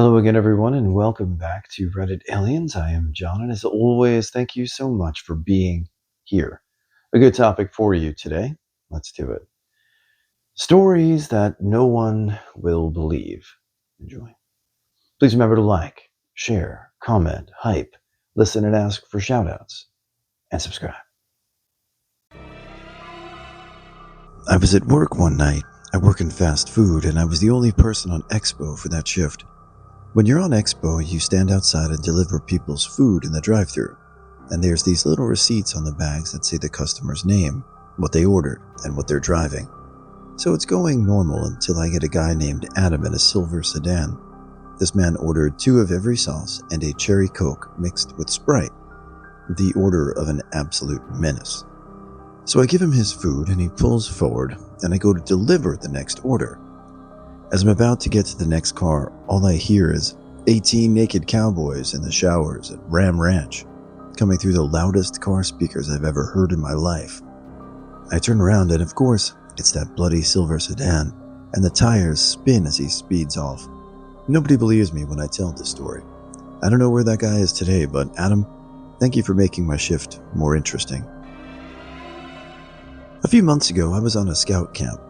Hello again, everyone, and welcome back to Reddit Aliens. I am John, and as always, thank you so much for being here. A good topic for you today. Let's do it. Stories that no one will believe. Enjoy. Please remember to like, share, comment, hype, listen, and ask for shoutouts, and subscribe. I was at work one night. I work in fast food, and I was the only person on Expo for that shift. When you're on Expo, you stand outside and deliver people's food in the drive-thru, and there's these little receipts on the bags that say the customer's name, what they ordered, and what they're driving. So it's going normal until I get a guy named Adam in a silver sedan. This man ordered 2 of every sauce and a cherry Coke mixed with Sprite, the order of an absolute menace. So I give him his food and he pulls forward, and I go to deliver the next order. As I'm about to get to the next car, all I hear is 18 naked cowboys in the showers at Ram Ranch, coming through the loudest car speakers I've ever heard in my life. I turn around and of course, it's that bloody silver sedan, and the tires spin as he speeds off. Nobody believes me when I tell this story. I don't know where that guy is today, but Adam, thank you for making my shift more interesting. A few months ago, I was on a scout camp.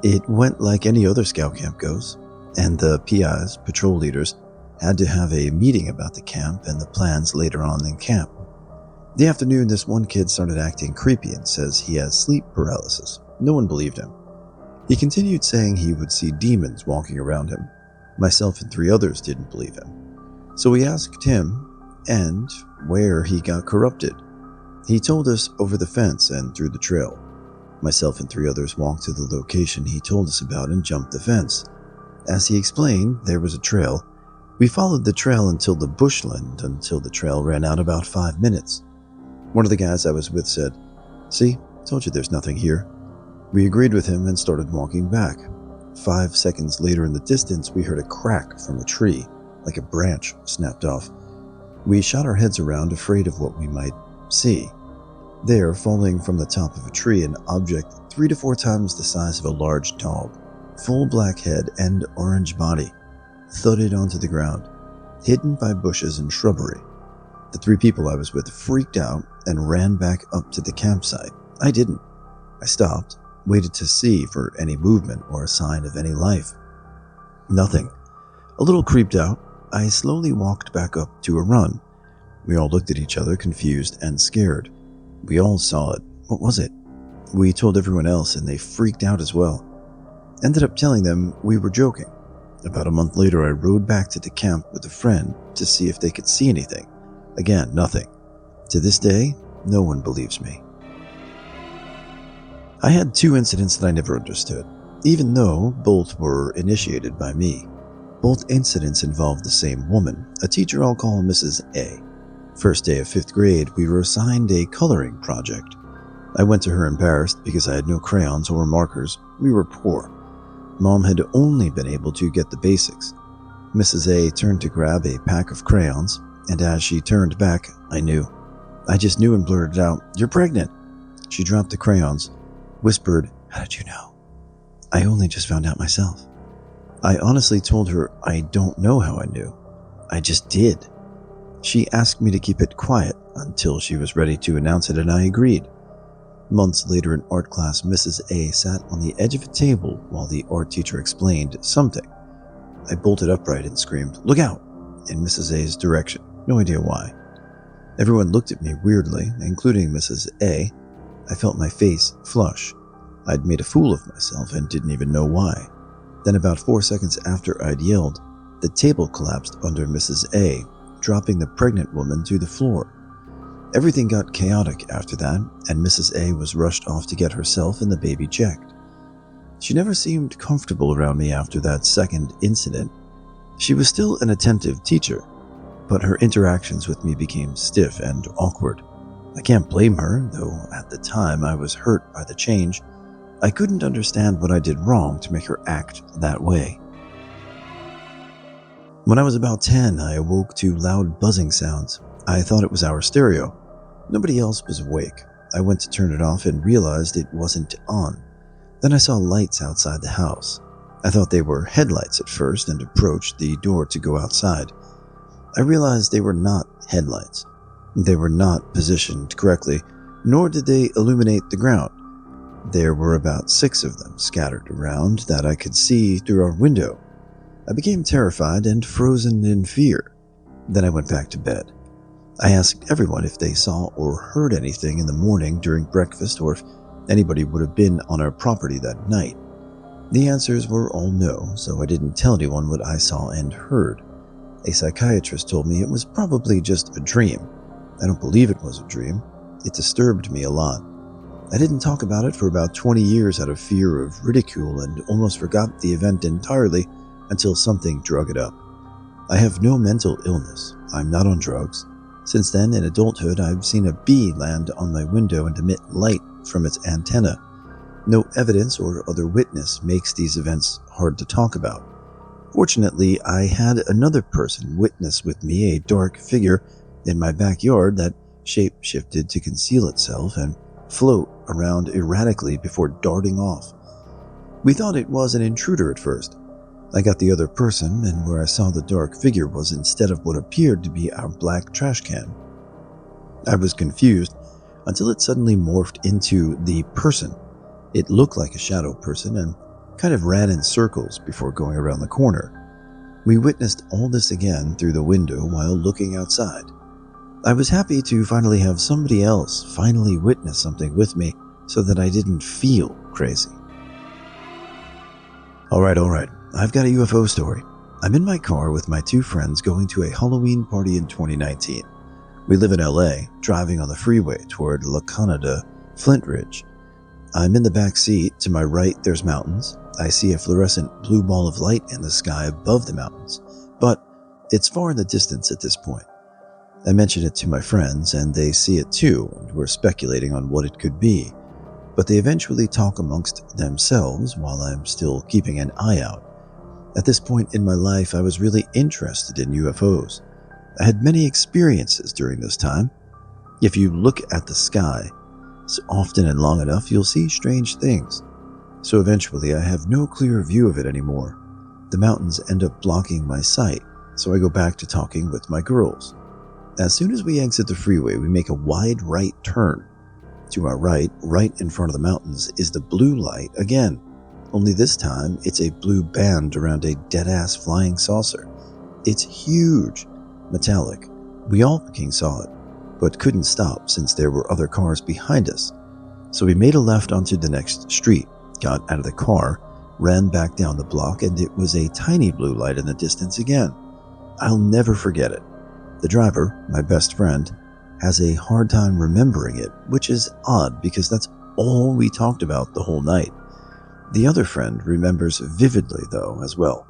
It went like any other scout camp goes, and the PIs, patrol leaders, had to have a meeting about the camp and the plans later on in camp. The afternoon, this one kid started acting creepy and says he has sleep paralysis. No one believed him. He continued saying he would see demons walking around him. Myself and 3 others didn't believe him. So we asked him and where he got corrupted. He told us over the fence and through the trail. Myself and 3 others walked to the location he told us about and jumped the fence. As he explained, there was a trail. We followed the trail until the bushland, until the trail ran out about 5 minutes. One of the guys I was with said, "See, told you there's nothing here." We agreed with him and started walking back. 5 seconds later in the distance, we heard a crack from a tree, like a branch snapped off. We shot our heads around, afraid of what we might see. There, falling from the top of a tree, an object 3 to 4 times the size of a large dog, full black head and orange body, thudded onto the ground, hidden by bushes and shrubbery. The 3 people I was with freaked out and ran back up to the campsite. I didn't. I stopped, waited to see for any movement or a sign of any life. Nothing. A little creeped out, I slowly walked back up to a run. We all looked at each other, confused and scared. We all saw it. What was it? We told everyone else and they freaked out as well. Ended up telling them we were joking. About a month later, I rode back to the camp with a friend to see if they could see anything. Again, nothing. To this day, no one believes me. I had 2 incidents that I never understood, even though both were initiated by me. Both incidents involved the same woman, a teacher I'll call Mrs. A. First day of 5th grade, we were assigned a coloring project. I went to her embarrassed because I had no crayons or markers. We were poor. Mom had only been able to get the basics. Mrs. A turned to grab a pack of crayons, and as she turned back, I knew. I just knew and blurted out, "You're pregnant." She dropped the crayons, whispered, "How did you know?" I only just found out myself. I honestly told her I don't know how I knew. I just did. She asked me to keep it quiet until she was ready to announce it, and I agreed. Months later in art class, Mrs. A sat on the edge of a table while the art teacher explained something. I bolted upright and screamed, "Look out!" in Mrs. A's direction. No idea why. Everyone looked at me weirdly, including Mrs. A. I felt my face flush. I'd made a fool of myself and didn't even know why. Then about 4 seconds after I'd yelled, the table collapsed under Mrs. A, dropping the pregnant woman to the floor. Everything got chaotic after that, and Mrs. A was rushed off to get herself and the baby checked. She never seemed comfortable around me after that second incident. She was still an attentive teacher, but her interactions with me became stiff and awkward. I can't blame her, though at the time I was hurt by the change. I couldn't understand what I did wrong to make her act that way. When I was about 10, I awoke to loud buzzing sounds. I thought it was our stereo. Nobody else was awake. I went to turn it off and realized it wasn't on. Then I saw lights outside the house. I thought they were headlights at first and approached the door to go outside. I realized they were not headlights. They were not positioned correctly, nor did they illuminate the ground. There were about 6 of them scattered around that I could see through our window. I became terrified and frozen in fear. Then I went back to bed. I asked everyone if they saw or heard anything in the morning during breakfast or if anybody would have been on our property that night. The answers were all no, so I didn't tell anyone what I saw and heard. A psychiatrist told me it was probably just a dream. I don't believe it was a dream. It disturbed me a lot. I didn't talk about it for about 20 years out of fear of ridicule and almost forgot the event entirely until something drug it up. I have no mental illness. I'm not on drugs. Since then, in adulthood, I've seen a bee land on my window and emit light from its antenna. No evidence or other witness makes these events hard to talk about. Fortunately, I had another person witness with me a dark figure in my backyard that shape-shifted to conceal itself and float around erratically before darting off. We thought it was an intruder at first. I got the other person, and where I saw the dark figure was instead of what appeared to be our black trash can. I was confused until it suddenly morphed into the person. It looked like a shadow person and kind of ran in circles before going around the corner. We witnessed all this again through the window while looking outside. I was happy to finally have somebody else finally witness something with me so that I didn't feel crazy. All right. I've got a UFO story. I'm in my car with my 2 friends going to a Halloween party in 2019. We live in LA, driving on the freeway toward La Canada, Flint Ridge. I'm in the back seat. To my right, there's mountains. I see a fluorescent blue ball of light in the sky above the mountains, but it's far in the distance at this point. I mention it to my friends, and they see it too, and we're speculating on what it could be. But they eventually talk amongst themselves while I'm still keeping an eye out. At this point in my life, I was really interested in UFOs. I had many experiences during this time. If you look at the sky, so often and long enough, you'll see strange things. So eventually, I have no clear view of it anymore. The mountains end up blocking my sight, so I go back to talking with my girls. As soon as we exit the freeway, we make a wide right turn. To our right in front of the mountains, is the blue light again. Only this time, it's a blue band around a dead-ass flying saucer. It's huge, metallic. We all fucking saw it, but couldn't stop since there were other cars behind us. So we made a left onto the next street, got out of the car, ran back down the block, and it was a tiny blue light in the distance again. I'll never forget it. The driver, my best friend, has a hard time remembering it, which is odd because that's all we talked about the whole night. The other friend remembers vividly, though, as well.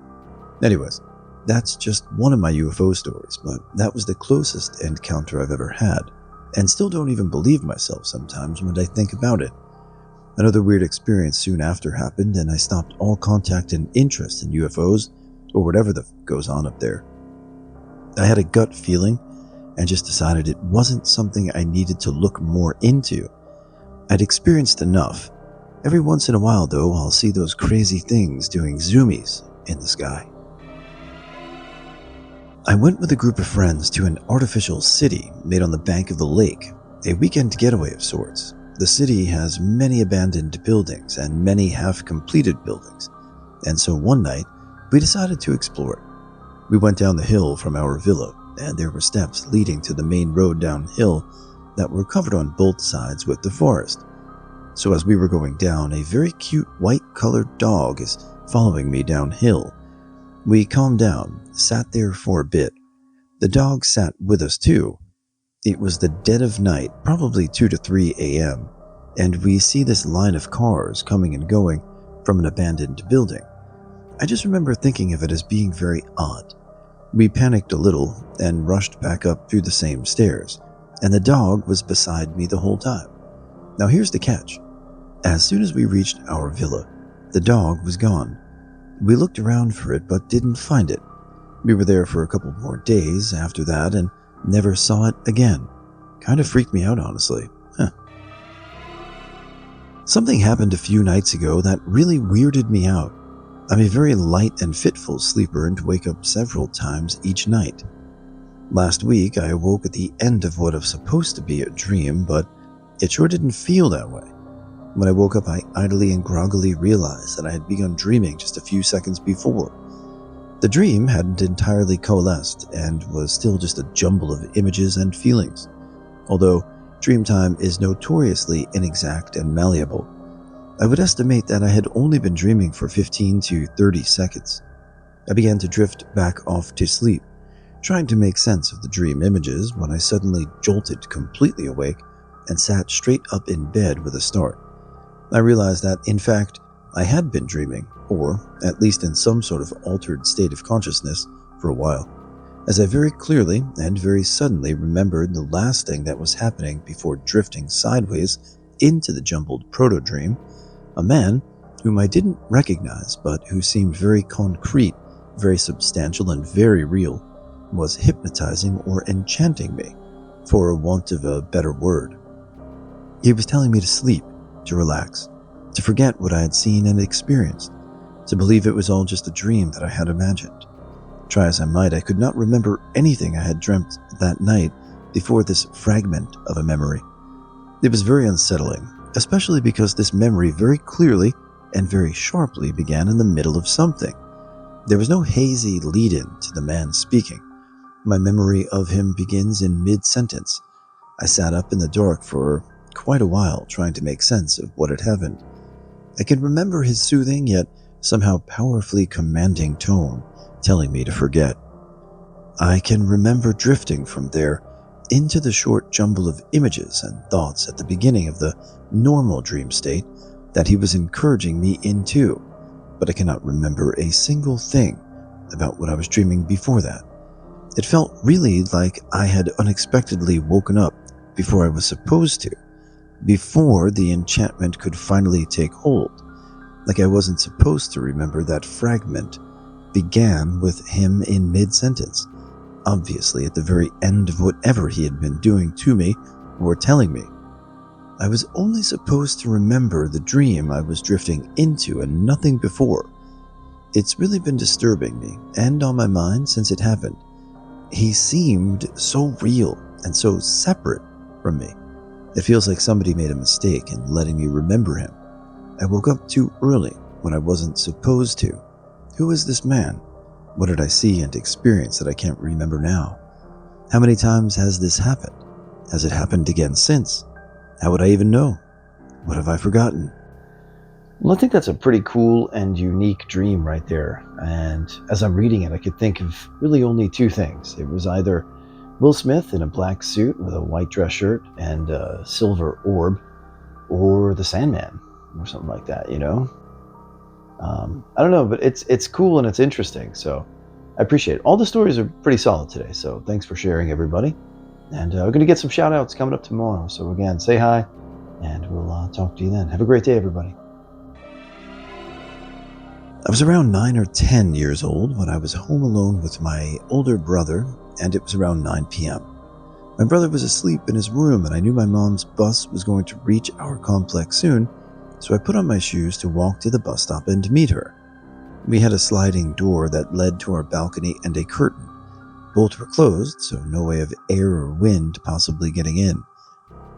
Anyways, that's just one of my UFO stories, but that was the closest encounter I've ever had, and still don't even believe myself sometimes when I think about it. Another weird experience soon after happened, and I stopped all contact and interest in UFOs, or whatever the goes on up there. I had a gut feeling, and just decided it wasn't something I needed to look more into. I'd experienced enough. Every once in a while, though, I'll see those crazy things doing zoomies in the sky. I went with a group of friends to an artificial city made on the bank of the lake, a weekend getaway of sorts. The city has many abandoned buildings and many half-completed buildings, and so one night, we decided to explore it. We went down the hill from our villa, and there were steps leading to the main road downhill that were covered on both sides with the forest. So as we were going down, a very cute white-colored dog is following me downhill. We calmed down, sat there for a bit. The dog sat with us too. It was the dead of night, probably 2 to 3 a.m., and we see this line of cars coming and going from an abandoned building. I just remember thinking of it as being very odd. We panicked a little and rushed back up through the same stairs, and the dog was beside me the whole time. Now here's the catch. As soon as we reached our villa, the dog was gone. We looked around for it but didn't find it. We were there for a couple more days after that and never saw it again. Kind of freaked me out, honestly. Something happened a few nights ago that really weirded me out. I'm a very light and fitful sleeper and wake up several times each night. Last week, I awoke at the end of what was supposed to be a dream, but it sure didn't feel that way. When I woke up, I idly and groggily realized that I had begun dreaming just a few seconds before. The dream hadn't entirely coalesced and was still just a jumble of images and feelings. Although dream time is notoriously inexact and malleable, I would estimate that I had only been dreaming for 15 to 30 seconds. I began to drift back off to sleep, trying to make sense of the dream images when I suddenly jolted completely awake and sat straight up in bed with a start. I realized that, in fact, I had been dreaming, or at least in some sort of altered state of consciousness, for a while, as I very clearly and very suddenly remembered the last thing that was happening before drifting sideways into the jumbled proto-dream. A man whom I didn't recognize but who seemed very concrete, very substantial, and very real, was hypnotizing or enchanting me, for want of a better word. He was telling me to sleep, to relax, to forget what I had seen and experienced, to believe it was all just a dream that I had imagined. Try as I might, I could not remember anything I had dreamt that night before this fragment of a memory. It was very unsettling, especially because this memory very clearly and very sharply began in the middle of something. There was no hazy lead-in to the man speaking. My memory of him begins in mid-sentence. I sat up in the dark for quite a while trying to make sense of what had happened. I can remember his soothing yet somehow powerfully commanding tone telling me to forget. I can remember drifting from there into the short jumble of images and thoughts at the beginning of the normal dream state that he was encouraging me into, but I cannot remember a single thing about what I was dreaming before that. It felt really like I had unexpectedly woken up before I was supposed to, before the enchantment could finally take hold, like I wasn't supposed to remember that fragment began with him in mid-sentence, obviously at the very end of whatever he had been doing to me or telling me. I was only supposed to remember the dream I was drifting into and nothing before. It's really been disturbing me and on my mind since it happened. He seemed so real and so separate from me. It feels like somebody made a mistake in letting me remember him. I woke up too early when I wasn't supposed to. Who is this man? What did I see and experience that I can't remember now? How many times has this happened? Has it happened again since? How would I even know? What have I forgotten? Well, I think that's a pretty cool and unique dream right there. And as I'm reading it, I could think of really only two things. It was either Will Smith in a black suit with a white dress shirt and a silver orb, or the Sandman, or something like that, you know? I don't know, but it's cool and it's interesting, so I appreciate it. All the stories are pretty solid today, so thanks for sharing, everybody. And we're going to get some shout-outs coming up tomorrow, so again, say hi, and we'll talk to you then. Have a great day, everybody. I was around 9 or 10 years old when I was home alone with my older brother, and it was around 9 p.m. My brother was asleep in his room, and I knew my mom's bus was going to reach our complex soon, so I put on my shoes to walk to the bus stop and meet her. We had a sliding door that led to our balcony and a curtain. Both were closed, so no way of air or wind possibly getting in.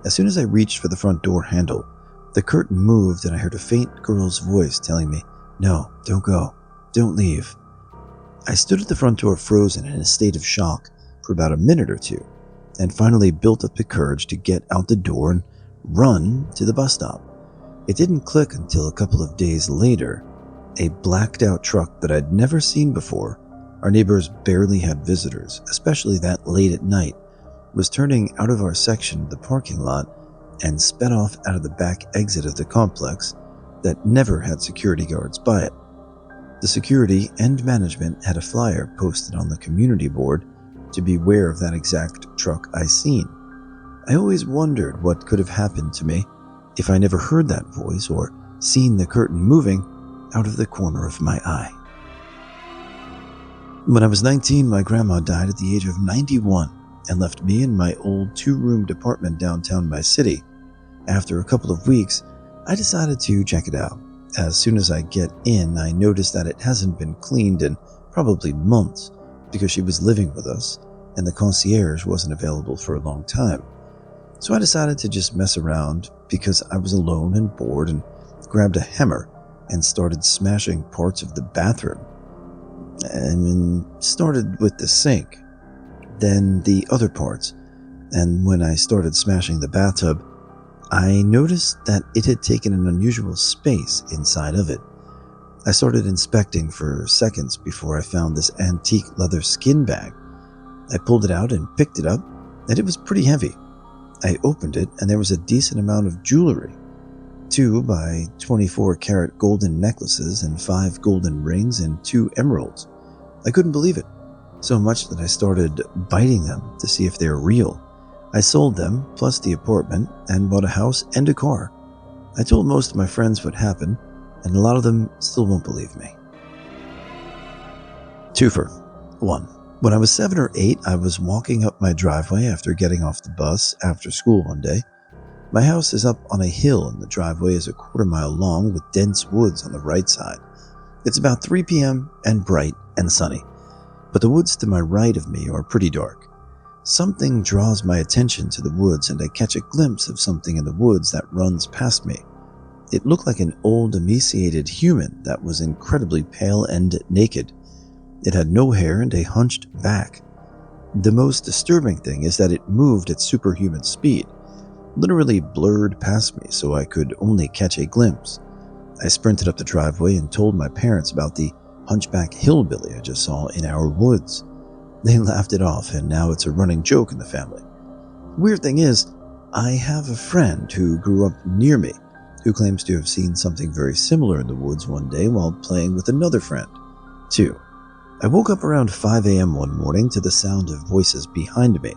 As soon as I reached for the front door handle, the curtain moved and I heard a faint girl's voice telling me, "No, don't go. Don't leave." I stood at the front door frozen in a state of shock for about a minute or two, and finally built up the courage to get out the door and run to the bus stop. It didn't click until a couple of days later. A blacked out truck that I'd never seen before, our neighbors barely had visitors, especially that late at night, was turning out of our section of the parking lot and sped off out of the back exit of the complex that never had security guards by it. The security and management had a flyer posted on the community board to beware of that exact truck I seen. I always wondered what could have happened to me if I never heard that voice or seen the curtain moving out of the corner of my eye. When I was 19, my grandma died at the age of 91 and left me in my old 2-room apartment downtown my city. After a couple of weeks, I decided to check it out, As soon as I get in, I notice that it hasn't been cleaned in probably months because she was living with us and the concierge wasn't available for a long time. So I decided to just mess around because I was alone and bored, and grabbed a hammer and started smashing parts of the bathroom. Started with the sink, then the other parts, and when I started smashing the bathtub, I noticed that it had taken an unusual space inside of it. I started inspecting for seconds before I found this antique leather skin bag. I pulled it out and picked it up, and it was pretty heavy. I opened it, and there was a decent amount of jewelry. 2 by 24 karat golden necklaces and 5 golden rings and 2 emeralds. I couldn't believe it, so much that I started biting them to see if they were real. I sold them, plus the apartment, and bought a house and a car. I told most of my friends what happened, and a lot of them still won't believe me. Twofer. 1. When I was 7 or 8, I was walking up my driveway after getting off the bus after school one day. My house is up on a hill and the driveway is a quarter-mile long with dense woods on the right side. It's about 3 p.m. and bright and sunny, but the woods to my right of me are pretty dark. Something draws my attention to the woods, and I catch a glimpse of something in the woods that runs past me. It looked like an old, emaciated human that was incredibly pale and naked. It had no hair and a hunched back. The most disturbing thing is that it moved at superhuman speed, literally blurred past me so I could only catch a glimpse. I sprinted up the driveway and told my parents about the hunchback hillbilly I just saw in our woods. They laughed it off, and now it's a running joke in the family. Weird thing is, I have a friend who grew up near me who claims to have seen something very similar in the woods one day while playing with another friend. 2. I woke up around 5 a.m. one morning to the sound of voices behind me.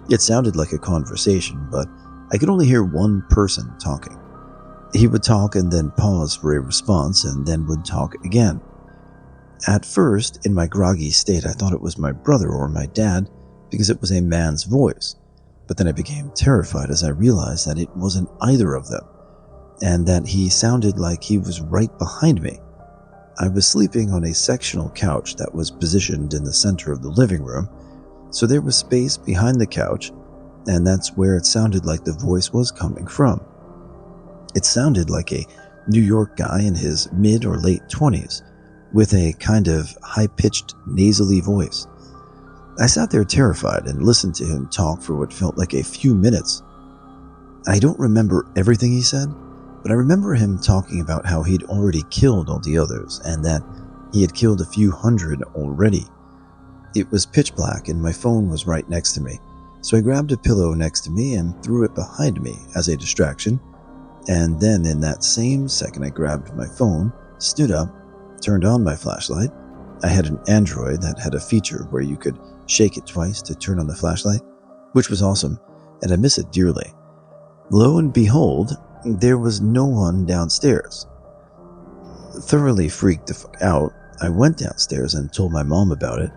It sounded like a conversation, but I could only hear one person talking. He would talk and then pause for a response and then would talk again. At first, in my groggy state, I thought it was my brother or my dad because it was a man's voice, but then I became terrified as I realized that it wasn't either of them, and that he sounded like he was right behind me. I was sleeping on a sectional couch that was positioned in the center of the living room, so there was space behind the couch, and that's where it sounded like the voice was coming from. It sounded like a New York guy in his mid or late 20s, with a kind of high-pitched, nasally voice. I sat there terrified and listened to him talk for what felt like a few minutes. I don't remember everything he said, but I remember him talking about how he'd already killed all the others and that he had killed a few hundred already. It was pitch black and my phone was right next to me, so I grabbed a pillow next to me and threw it behind me as a distraction, and then in that same second I grabbed my phone, stood up, turned on my flashlight. I had an Android that had a feature where you could shake it twice to turn on the flashlight, which was awesome, and I miss it dearly. Lo and behold, there was no one downstairs. Thoroughly freaked the fuck out, I went downstairs and told my mom about it.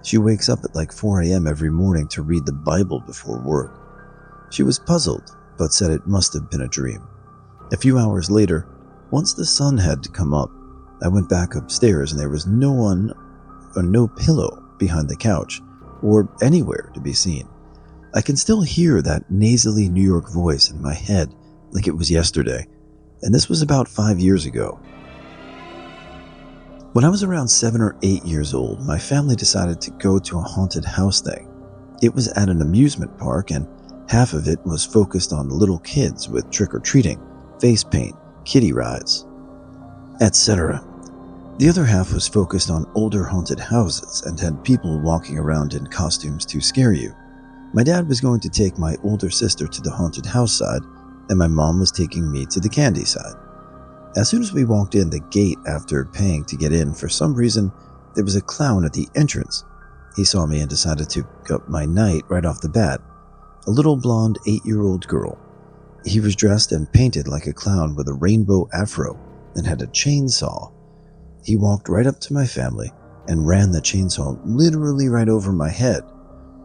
She wakes up at like 4 a.m. every morning to read the Bible before work. She was puzzled, but said it must have been a dream. A few hours later, once the sun had come up, I went back upstairs and there was no one or no pillow behind the couch or anywhere to be seen. I can still hear that nasally New York voice in my head like it was yesterday, and this was about 5 years ago. When I was around 7 or 8 years old, my family decided to go to a haunted house thing. It was at an amusement park, and half of it was focused on little kids with trick-or-treating, face paint, kiddie rides, etc. The other half was focused on older haunted houses and had people walking around in costumes to scare you. My dad was going to take my older sister to the haunted house side, and my mom was taking me to the candy side. As soon as we walked in the gate after paying to get in, for some reason, there was a clown at the entrance. He saw me and decided to pick up my night right off the bat. A little blonde 8-year-old girl. He was dressed and painted like a clown with a rainbow afro and had a chainsaw. He walked right up to my family and ran the chainsaw literally right over my head.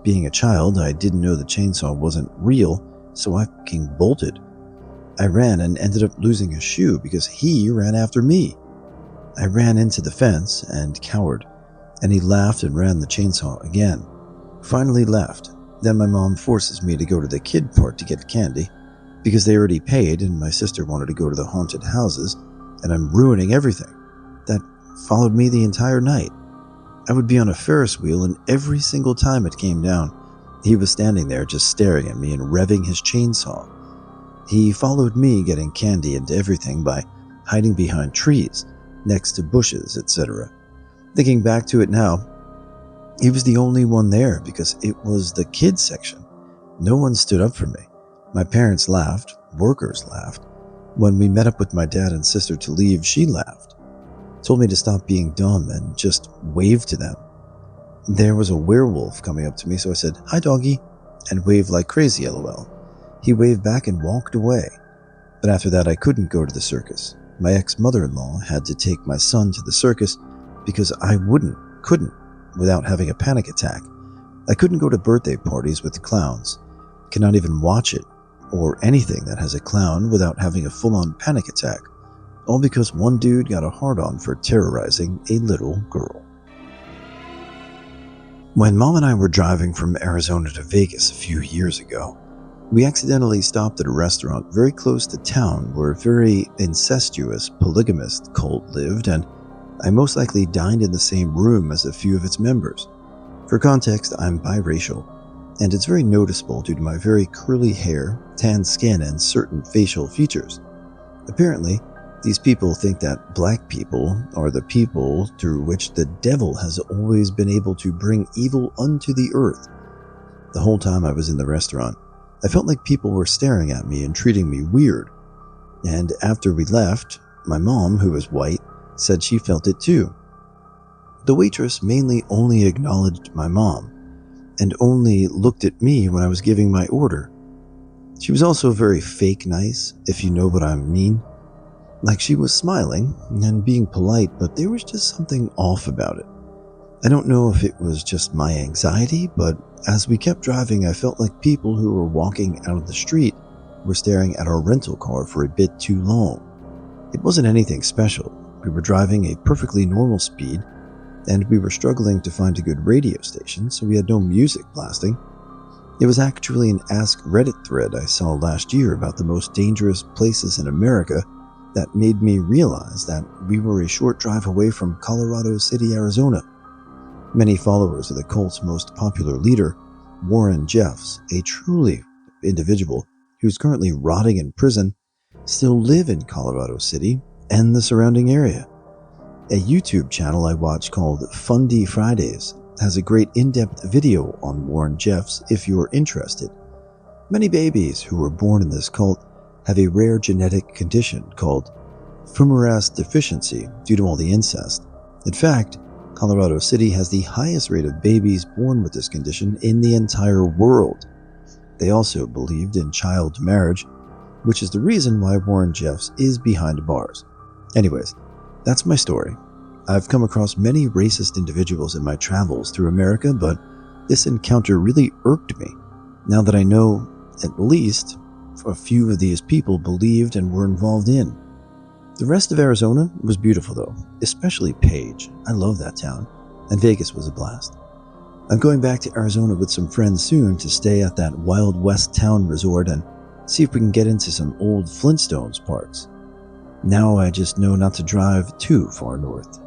Being a child, I didn't know the chainsaw wasn't real, so I fucking bolted. I ran and ended up losing a shoe because he ran after me. I ran into the fence and cowered, and he laughed and ran the chainsaw again. Finally left. Then my mom forces me to go to the kid part to get candy because they already paid and my sister wanted to go to the haunted houses and I'm ruining everything. That followed me the entire night. I would be on a Ferris wheel and every single time it came down, he was standing there just staring at me and revving his chainsaw. He followed me getting candy and everything by hiding behind trees, next to bushes, etc. Thinking back to it now, he was the only one there because it was the kids section. No one stood up for me. My parents laughed, workers laughed. When we met up with my dad and sister to leave, she laughed. Told me to stop being dumb and just wave to them. There was a werewolf coming up to me, so I said, "Hi doggy," and waved like crazy, lol. He waved back and walked away. But after that, I couldn't go to the circus. My ex-mother-in-law had to take my son to the circus because I couldn't, without having a panic attack. I couldn't go to birthday parties with clowns. Cannot even watch it, or anything that has a clown without having a full-on panic attack. All because one dude got a hard-on for terrorizing a little girl. When Mom and I were driving from Arizona to Vegas a few years ago, we accidentally stopped at a restaurant very close to town where a very incestuous polygamist cult lived, and I most likely dined in the same room as a few of its members. For context, I'm biracial, and it's very noticeable due to my very curly hair, tan skin, and certain facial features. Apparently, these people think that black people are the people through which the devil has always been able to bring evil unto the earth. The whole time I was in the restaurant, I felt like people were staring at me and treating me weird. And after we left, my mom, who was white, said she felt it too. The waitress mainly only acknowledged my mom and only looked at me when I was giving my order. She was also very fake nice, if you know what I mean. Like she was smiling and being polite, but there was just something off about it. I don't know if it was just my anxiety, but as we kept driving, I felt like people who were walking out of the street were staring at our rental car for a bit too long. It wasn't anything special. We were driving a perfectly normal speed, and we were struggling to find a good radio station, so we had no music blasting. It was actually an Ask Reddit thread I saw last year about the most dangerous places in America that made me realize that we were a short drive away from Colorado City, Arizona. Many followers of the cult's most popular leader, Warren Jeffs, a truly individual who's currently rotting in prison, still live in Colorado City and the surrounding area. A YouTube channel I watch called Fundy Fridays has a great in-depth video on Warren Jeffs if you're interested. Many babies who were born in this cult have a rare genetic condition called fumarase deficiency due to all the incest. In fact, Colorado City has the highest rate of babies born with this condition in the entire world. They also believed in child marriage, which is the reason why Warren Jeffs is behind bars. Anyways, that's my story. I've come across many racist individuals in my travels through America, but this encounter really irked me. Now that I know, at least, a few of these people believed and were involved in. The rest of Arizona was beautiful though, especially Page. I love that town, and Vegas was a blast. I'm going back to Arizona with some friends soon to stay at that Wild West town resort and see if we can get into some old Flintstones parks. Now I just know not to drive too far north.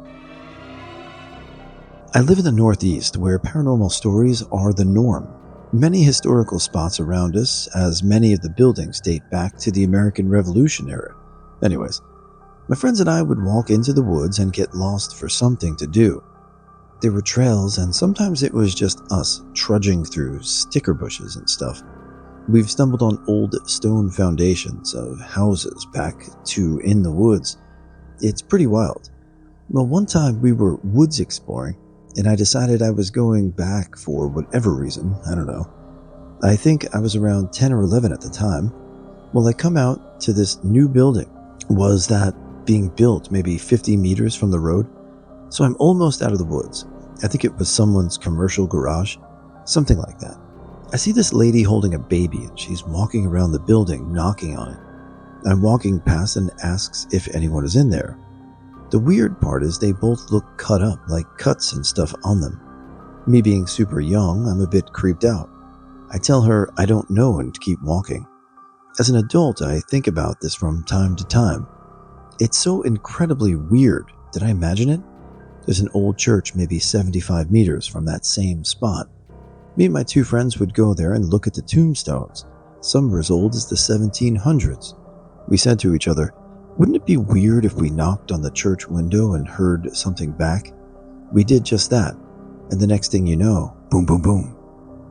I live in the Northeast where paranormal stories are the norm. Many historical spots around us, as many of the buildings date back to the American Revolution era. Anyways, my friends and I would walk into the woods and get lost for something to do. There were trails, and sometimes it was just us trudging through sticker bushes and stuff. We've stumbled on old stone foundations of houses back to in the woods. It's pretty wild. Well, one time we were woods exploring, and I decided I was going back for whatever reason, I don't know. I think I was around 10 or 11 at the time. Well, I come out to this new building. Was that being built maybe 50 meters from the road? So I'm almost out of the woods. I think it was someone's commercial garage, something like that. I see this lady holding a baby and she's walking around the building knocking on it. I'm walking past and asks if anyone is in there. The weird part is they both look cut up, like cuts and stuff on them. Me being super young, I'm a bit creeped out. I tell her I don't know and keep walking. As an adult, I think about this from time to time. It's so incredibly weird. Did I imagine it? There's an old church maybe 75 meters from that same spot. Me and my two friends would go there and look at the tombstones, some are as old as the 1700s. We said to each other, wouldn't it be weird if we knocked on the church window and heard something back? We did just that, and the next thing you know, boom, boom, boom.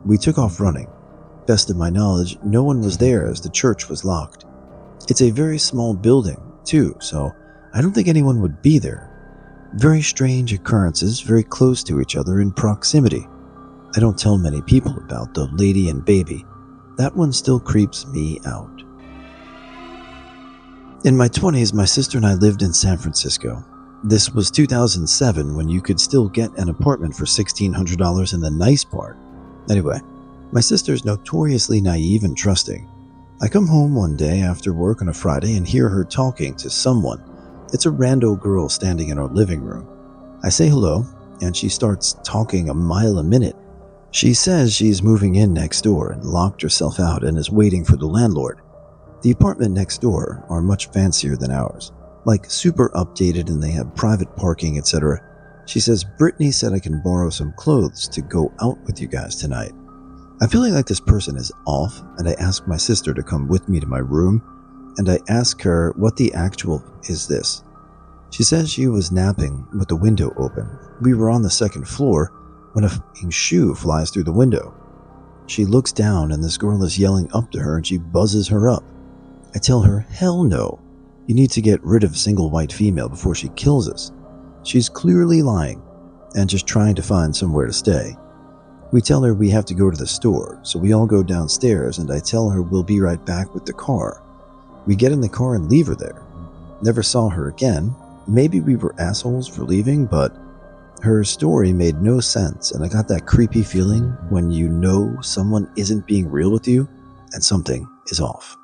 We took off running. Best of my knowledge, no one was there as the church was locked. It's a very small building, too, so I don't think anyone would be there. Very strange occurrences, very close to each other in proximity. I don't tell many people about the lady and baby. That one still creeps me out. In my 20s, my sister and I lived in San Francisco. This was 2007 when you could still get an apartment for $1,600 in the nice part. Anyway, my sister's notoriously naive and trusting. I come home one day after work on a Friday and hear her talking to someone. It's a rando girl standing in our living room. I say hello, and she starts talking a mile a minute. She says she's moving in next door and locked herself out and is waiting for the landlord. The apartment next door are much fancier than ours, like super updated, and they have private parking, etc. She says, Brittany said I can borrow some clothes to go out with you guys tonight. I'm feeling like this person is off, and I ask my sister to come with me to my room, and I ask her what the actual is this. She says she was napping with the window open. We were on the second floor when a fucking shoe flies through the window. She looks down and this girl is yelling up to her and she buzzes her up. I tell her, hell no. You need to get rid of a single white female before she kills us. She's clearly lying and just trying to find somewhere to stay. We tell her we have to go to the store, so we all go downstairs and I tell her we'll be right back with the car. We get in the car and leave her there. Never saw her again. Maybe we were assholes for leaving, but her story made no sense, and I got that creepy feeling when you know someone isn't being real with you and something is off.